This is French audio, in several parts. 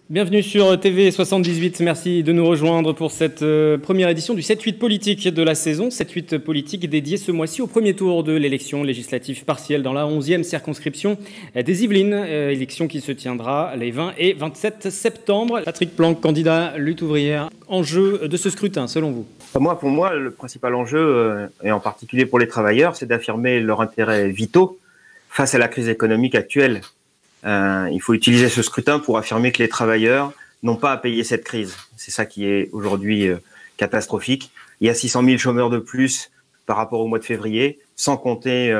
Bienvenue sur TV 78, merci de nous rejoindre pour cette première édition du 7-8 politique de la saison. 7-8 politique dédié ce mois-ci au premier tour de l'élection législative partielle dans la 11e circonscription des Yvelines, élection qui se tiendra les 20 et 27 septembre. Patrick Planck, candidat lutte ouvrière, enjeu de ce scrutin selon vous? Pour moi, le principal enjeu, et en particulier pour les travailleurs, c'est d'affirmer leurs intérêts vitaux face à la crise économique actuelle. Il faut utiliser ce scrutin pour affirmer que les travailleurs n'ont pas à payer cette crise. C'est ça qui est aujourd'hui catastrophique. Il y a 600 000 chômeurs de plus par rapport au mois de février, sans compter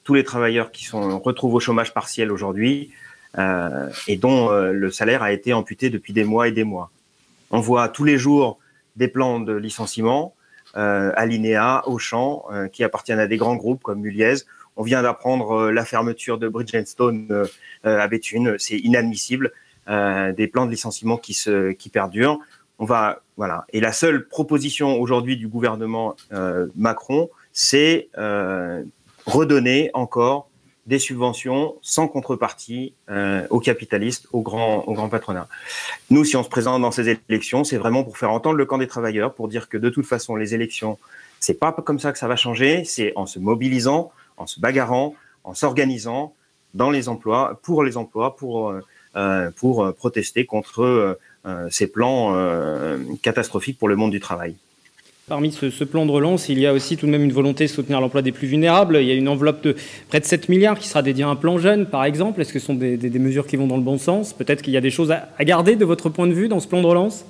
tous les travailleurs qui retrouvent au chômage partiel aujourd'hui et dont le salaire a été amputé depuis des mois et des mois. On voit tous les jours des plans de licenciement, Alinéa, Auchan, qui appartiennent à des grands groupes comme Muliez. On vient d'apprendre la fermeture de Bridgestone à Béthune. C'est inadmissible. Des plans de licenciement qui perdurent. Voilà. Et la seule proposition aujourd'hui du gouvernement Macron, c'est redonner encore des subventions sans contrepartie aux capitalistes, au grand patronat. Nous, si on se présente dans ces élections, c'est vraiment pour faire entendre le camp des travailleurs, pour dire que de toute façon, les élections, c'est pas comme ça que ça va changer, c'est en se mobilisant, en se bagarrant, en s'organisant dans les emplois, pour protester contre ces plans catastrophiques pour le monde du travail. Parmi ce plan de relance, il y a aussi tout de même une volonté de soutenir l'emploi des plus vulnérables. Il y a une enveloppe de près de 7 milliards qui sera dédiée à un plan jeune, par exemple. Est-ce que ce sont des mesures qui vont dans le bon sens? Peut-être qu'il y a des choses à garder de votre point de vue dans ce plan de relance?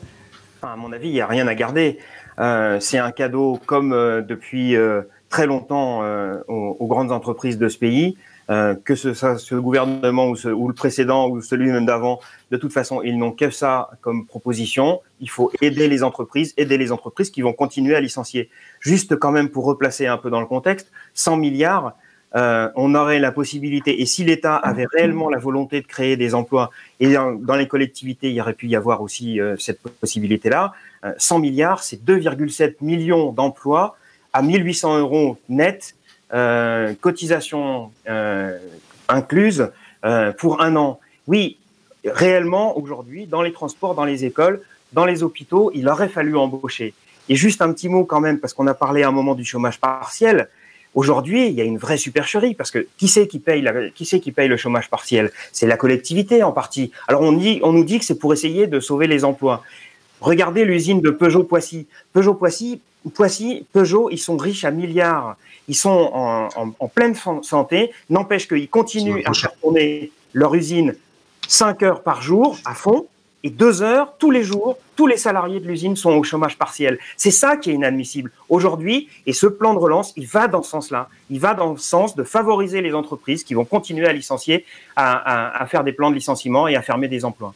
À mon avis, il n'y a rien à garder. C'est un cadeau comme depuis très longtemps aux grandes entreprises de ce pays. Que ce gouvernement ou le précédent ou celui même d'avant, de toute façon, ils n'ont que ça comme proposition. Il faut aider les entreprises qui vont continuer à licencier. Juste quand même pour replacer un peu dans le contexte, 100 milliards, on aurait la possibilité, et si l'État avait réellement la volonté de créer des emplois, et dans les collectivités, il y aurait pu y avoir aussi cette possibilité-là, 100 milliards, c'est 2,7 millions d'emplois à 1 800 € net, cotisation incluse pour un an. Oui, réellement, aujourd'hui, dans les transports, dans les écoles, dans les hôpitaux, il aurait fallu embaucher. Et juste un petit mot quand même, parce qu'on a parlé à un moment du chômage partiel. Aujourd'hui, il y a une vraie supercherie, parce que qui c'est qui paye le chômage partiel? C'est la collectivité en partie. Alors on nous dit que c'est pour essayer de sauver les emplois. Regardez l'usine de Peugeot-Poissy. Peugeot, ils sont riches à milliards. Ils sont en pleine santé. N'empêche qu'ils continuent à faire tourner leur usine 5 heures par jour à fond et 2 heures tous les jours. Tous les salariés de l'usine sont au chômage partiel. C'est ça qui est inadmissible aujourd'hui. Et ce plan de relance, il va dans ce sens-là. Il va dans le sens de favoriser les entreprises qui vont continuer à licencier, à faire des plans de licenciement et à fermer des emplois.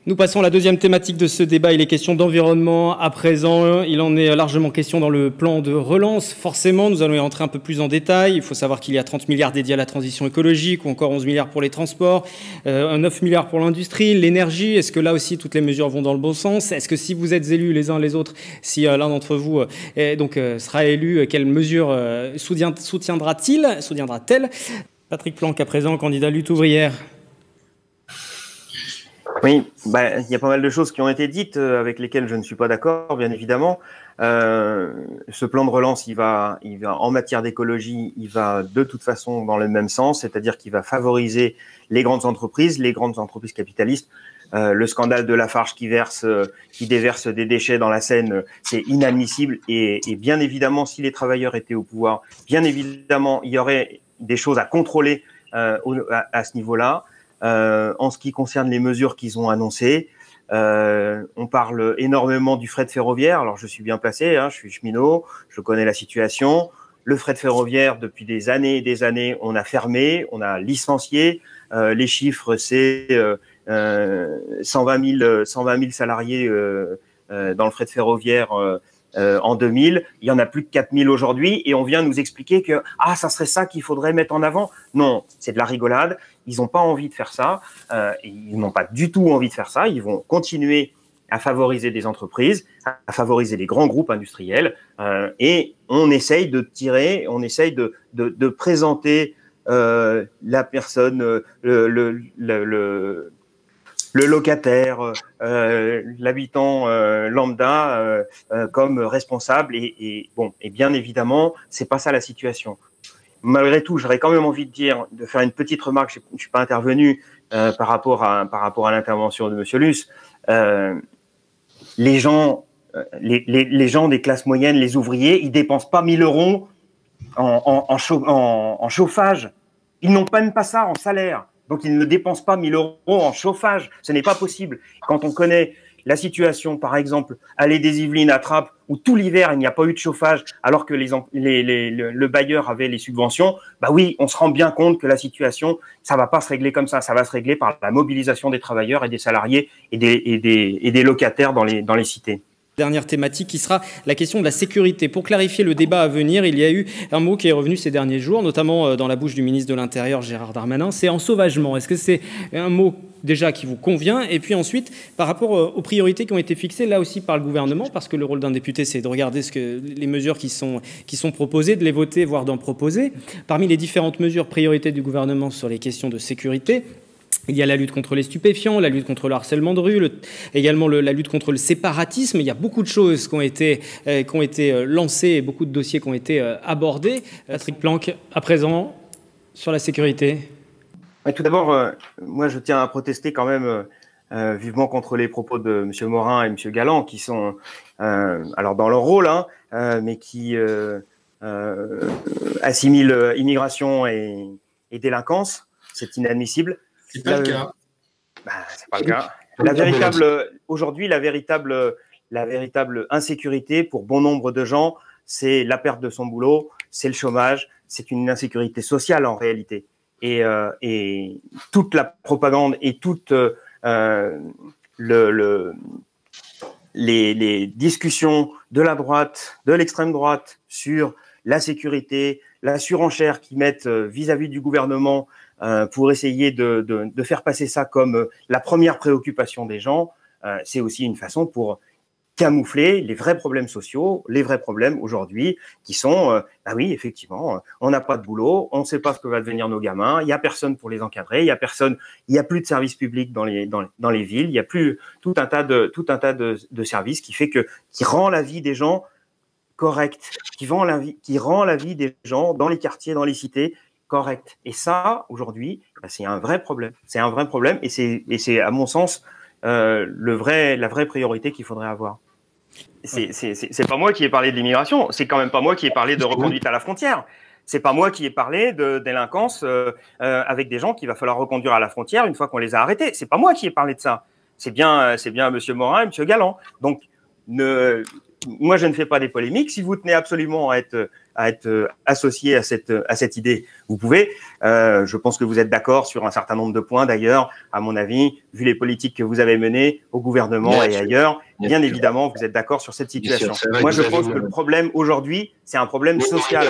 Nous passons à la deuxième thématique de ce débat. Il est question d'environnement à présent. Il en est largement question dans le plan de relance. Forcément, nous allons y rentrer un peu plus en détail. Il faut savoir qu'il y a 30 milliards dédiés à la transition écologique ou encore 11 milliards pour les transports, 9 milliards pour l'industrie, l'énergie. Est-ce que là aussi, toutes les mesures vont dans le bon sens? Est-ce que si vous êtes élus les uns les autres, si l'un d'entre vous sera élu, quelles mesures soutiendra-t-elle? Patrick Planck, à présent, candidat lutte ouvrière. Oui, il y a pas mal de choses qui ont été dites avec lesquelles je ne suis pas d'accord, bien évidemment. Ce plan de relance, il va en matière d'écologie, il va de toute façon dans le même sens, c'est-à-dire qu'il va favoriser les grandes entreprises capitalistes. Le scandale de Lafarge qui déverse des déchets dans la Seine, c'est inadmissible. Et bien évidemment, si les travailleurs étaient au pouvoir, bien évidemment, il y aurait des choses à contrôler à ce niveau-là. En ce qui concerne les mesures qu'ils ont annoncées, on parle énormément du fret ferroviaire. Alors, je suis bien placé, je suis cheminot, je connais la situation. Le fret ferroviaire, depuis des années et des années, on a fermé, on a licencié. Les chiffres, c'est 120 000 salariés dans le fret ferroviaire en 2000. Il y en a plus de 4 000 aujourd'hui et on vient nous expliquer que ça serait ça qu'il faudrait mettre en avant. Non, c'est de la rigolade. Ils n'ont pas envie de faire ça. Ils n'ont pas du tout envie de faire ça. Ils vont continuer à favoriser des entreprises, à favoriser les grands groupes industriels et on essaye de présenter la personne, le locataire, l'habitant lambda comme responsable. Et bien évidemment, c'est pas ça la situation. Malgré tout, j'aurais quand même envie de faire une petite remarque. Je suis pas intervenu par rapport à l'intervention de Monsieur Luce. Les gens des classes moyennes, les ouvriers, ils dépensent pas 1 000 euros en chauffage. Ils n'ont même pas ça en salaire. Donc, ils ne dépensent pas 1 000 euros en chauffage. Ce n'est pas possible. Quand on connaît la situation, par exemple, allée des Yvelines à Trappes, où tout l'hiver, il n'y a pas eu de chauffage, alors que le bailleur avait les subventions, bah oui, on se rend bien compte que la situation, ça va pas se régler comme ça. Ça va se régler par la mobilisation des travailleurs et des salariés et des locataires dans les cités. Dernière thématique qui sera la question de la sécurité. Pour clarifier le débat à venir, il y a eu un mot qui est revenu ces derniers jours, notamment dans la bouche du ministre de l'Intérieur, Gérald Darmanin, c'est ensauvagement. Est-ce que c'est un mot déjà qui vous convient? Et puis ensuite, par rapport aux priorités qui ont été fixées là aussi par le gouvernement, parce que le rôle d'un député, c'est de regarder les mesures qui sont proposées, de les voter, voire d'en proposer. Parmi les différentes mesures priorités du gouvernement sur les questions de sécurité, il y a la lutte contre les stupéfiants, la lutte contre le harcèlement de rue, également la lutte contre le séparatisme. Il y a beaucoup de choses qui ont été lancées et beaucoup de dossiers qui ont été abordés. Patrick Planck, à présent, sur la sécurité. Ouais, tout d'abord, moi, je tiens à protester quand même vivement contre les propos de M. Morin et M. Galland, qui sont, alors dans leur rôle, mais qui assimilent immigration et délinquance. C'est inadmissible. C'est pas le cas. C'est pas le cas. Aujourd'hui, la véritable insécurité pour bon nombre de gens, c'est la perte de son boulot, c'est le chômage, c'est une insécurité sociale en réalité. Et toute la propagande et toutes les discussions de la droite, de l'extrême droite sur la sécurité, la surenchère qu'ils mettent vis-à-vis du gouvernement pour essayer de faire passer ça comme la première préoccupation des gens, c'est aussi une façon pour camoufler les vrais problèmes sociaux, les vrais problèmes aujourd'hui qui sont, oui, effectivement, on n'a pas de boulot, on ne sait pas ce que va devenir nos gamins, il n'y a personne pour les encadrer, il n'y a plus de services publics dans les villes, il n'y a plus tout un tas de services qui rend la vie des gens correcte, qui rend la vie des gens dans les quartiers, dans les cités correcte. Et ça, aujourd'hui, c'est un vrai problème. C'est un vrai problème et c'est à mon sens, la vraie priorité qu'il faudrait avoir. C'est pas moi qui ai parlé de l'immigration, c'est quand même pas moi qui ai parlé de reconduite à la frontière. C'est pas moi qui ai parlé de délinquance avec des gens qu'il va falloir reconduire à la frontière une fois qu'on les a arrêtés. C'est pas moi qui ai parlé de ça. C'est bien Monsieur Morin et Monsieur Galland. Donc, moi, je ne fais pas des polémiques. Si vous tenez absolument à être associé à cette idée, vous pouvez. Je pense que vous êtes d'accord sur un certain nombre de points, d'ailleurs, à mon avis, vu les politiques que vous avez menées au gouvernement et ailleurs, bien évidemment, vous êtes d'accord sur cette situation. Moi, je pense que le problème aujourd'hui, c'est un problème social.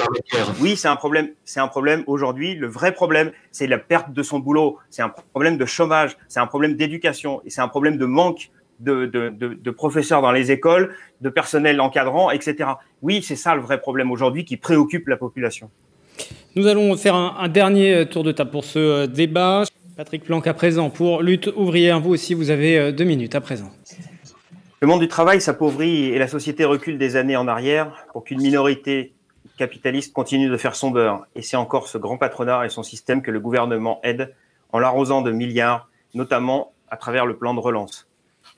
Oui, c'est un problème aujourd'hui. Le vrai problème, c'est la perte de son boulot. C'est un problème de chômage. C'est un problème d'éducation et c'est un problème de manque de professeurs dans les écoles, de personnel encadrant, etc. Oui, c'est ça le vrai problème aujourd'hui qui préoccupe la population. Nous allons faire un dernier tour de table pour ce débat. Patrick Planck à présent pour Lutte ouvrière. Vous aussi, vous avez 2 minutes à présent. Le monde du travail s'appauvrit et la société recule des années en arrière pour qu'une minorité capitaliste continue de faire son beurre. Et c'est encore ce grand patronat et son système que le gouvernement aide en l'arrosant de milliards, notamment à travers le plan de relance.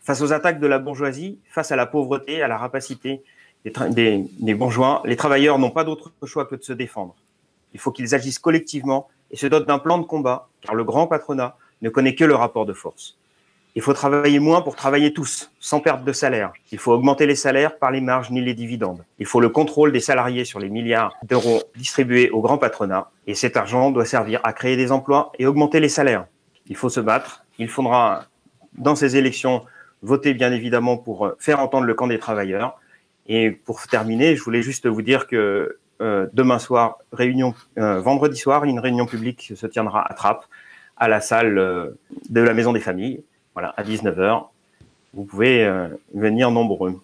Face aux attaques de la bourgeoisie, face à la pauvreté, à la rapacité des bourgeois, les travailleurs n'ont pas d'autre choix que de se défendre. Il faut qu'ils agissent collectivement et se dotent d'un plan de combat, car le grand patronat ne connaît que le rapport de force. Il faut travailler moins pour travailler tous, sans perte de salaire. Il faut augmenter les salaires par les marges ni les dividendes. Il faut le contrôle des salariés sur les milliards d'euros distribués au grand patronat. Et cet argent doit servir à créer des emplois et augmenter les salaires. Il faut se battre. Il faudra, dans ces élections, voter bien évidemment pour faire entendre le camp des travailleurs. Et pour terminer, je voulais juste vous dire que demain soir, vendredi soir, une réunion publique se tiendra à Trappes, à la salle de la Maison des Familles, voilà, à 19h. Vous pouvez venir nombreux.